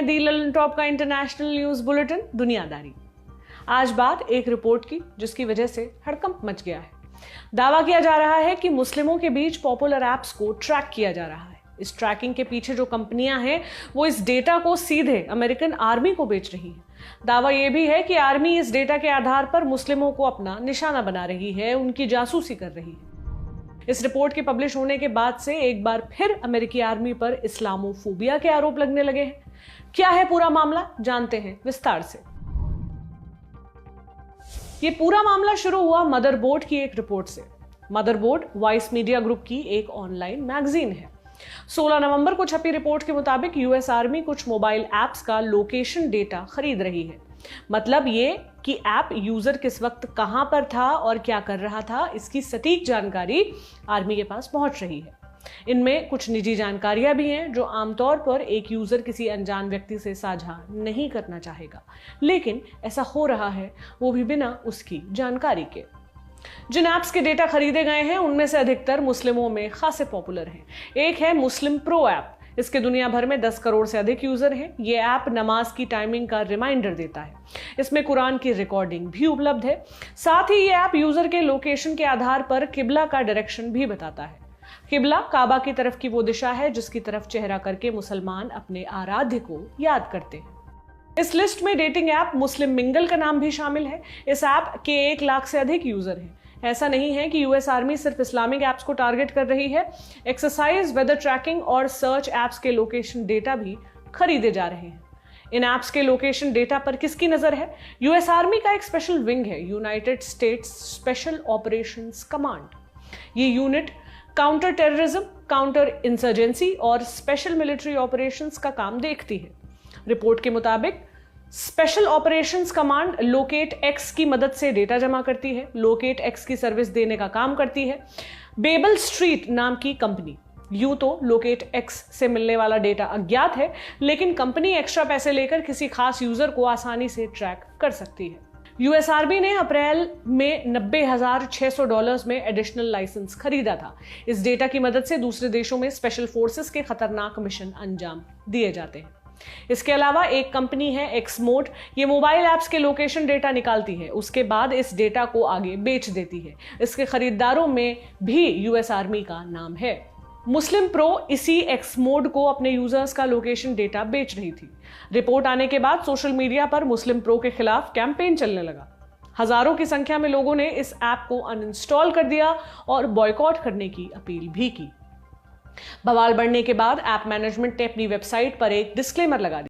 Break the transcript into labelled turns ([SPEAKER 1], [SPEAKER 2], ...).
[SPEAKER 1] हैं दी ललन टॉप का international news bulletin दुनियादारी। आज बात एक रिपोर्ट की जिसकी वजह से हड़कंप मच गया है। दावा किया जा रहा है कि मुस्लिमों के बीच पॉपुलर ऐप्स को ट्रैक किया जा रहा है। इस ट्रैकिंग के पीछे जो कंपनियां हैं वो इस डेटा को सीधे अमेरिकन आर्मी को बेच रही हैं। दावा यह भी है कि आर्मी इस डेटा के आधार पर मुस्लिमों को अपना निशाना बना रही है, उनकी जासूसी कर रही है। इस रिपोर्ट के पब्लिश होने के बाद से एक बार फिर अमेरिकी आर्मी पर इस्लामोफोबिया के आरोप लगने लगे हैं। क्या है पूरा मामला, जानते हैं विस्तार से। ये पूरा मामला शुरू हुआ मदरबोर्ड की एक रिपोर्ट से। मदरबोर्ड वाइस मीडिया ग्रुप की एक ऑनलाइन मैगजीन है। 16 नवंबर को छपी रिपोर्ट के मुताबिक यूएस आर्मी कुछ मोबाइल ऐप्स का लोकेशन डेटा खरीद रही है। मतलब ये कि ऐप यूजर किस वक्त कहां पर था और क्या कर रहा था, इसकी सटीक जानकारी आर्मी के पास पहुंच रही है। इनमें कुछ निजी जानकारियां भी हैं जो आमतौर पर एक यूजर किसी अनजान व्यक्ति से साझा नहीं करना चाहेगा, लेकिन ऐसा हो रहा है, वो भी बिना उसकी जानकारी के। जिन ऐप्स के डेटा खरीदे गए हैं उनमें से अधिकतर मुस्लिमों में खासे पॉपुलर हैं। एक है मुस्लिम प्रो ऐप। इसके दुनिया भर में 10 करोड़ से अधिक यूजर हैं। ये ऐप नमाज की टाइमिंग का रिमाइंडर देता है। इसमें कुरान की रिकॉर्डिंग भी उपलब्ध है। साथ ही ये ऐप यूजर के लोकेशन के आधार पर किबला का डायरेक्शन भी बताता है। किबला काबा की तरफ की वो दिशा है जिसकी तरफ चेहरा करके मुसलमान अपने आराध्य को याद करते हैं। इस लिस्ट में डेटिंग ऐप मुस्लिम मिंगल का नाम भी शामिल है। इस ऐप के 1 लाख से अधिक यूजर हैं। ऐसा नहीं है कि यूएस आर्मी सिर्फ इस्लामिक ऐप्स को टारगेट कर रही है। एक्सरसाइज, वेदर ट्रैकिंग और सर्च ऐप्स के लोकेशन डेटा भी खरीदे जा रहे हैं। इन ऐप्स के लोकेशन डेटा पर किसकी नजर है? यूएस आर्मी का एक स्पेशल विंग है, United States Special operations Command. ये unit counter terrorism, counter insurgency और स्पेशल मिलिट्री ऑपरेशंस का काम देखती है। रिपोर्ट के मुताबिक special operations command locate x की मदद से डेटा जमा करती है। लोकेट एक्स की सर्विस देने का काम करती है बेबल स्ट्रीट नाम की कंपनी। यूं तो लोकेट एक्स से मिलने वाला डेटा अज्ञात है, लेकिन कंपनी एक्स्ट्रा पैसे लेकर किसी खास यूजर को आसानी से ट्रैक कर सकती है। यूएस आर्मी ने अप्रैल में $90,600 में एडिशनल लाइसेंस खरीदा था। इस डेटा की मदद से दूसरे देशों में स्पेशल फोर्सेस के खतरनाक मिशन अंजाम दिए जाते हैं। इसके अलावा एक कंपनी है एक्समोड। ये मोबाइल ऐप्स के लोकेशन डेटा निकालती है, उसके बाद इस डेटा को आगे बेच देती है। इसके खरीदारों में भी यूएस आर्मी का नाम है। मुस्लिम प्रो इसी एक्समोड को अपने यूजर्स का लोकेशन डेटा बेच रही थी। रिपोर्ट आने के बाद सोशल मीडिया पर मुस्लिम प्रो के खिलाफ कैंपेन चलने लगा। हजारों की संख्या में लोगों ने इस ऐप को अनइंस्टॉल कर दिया और बॉयकॉट करने की अपील भी की। बवाल बढ़ने के बाद ऐप मैनेजमेंट ने अपनी वेबसाइट पर एक डिस्क्लेमर लगा दिया।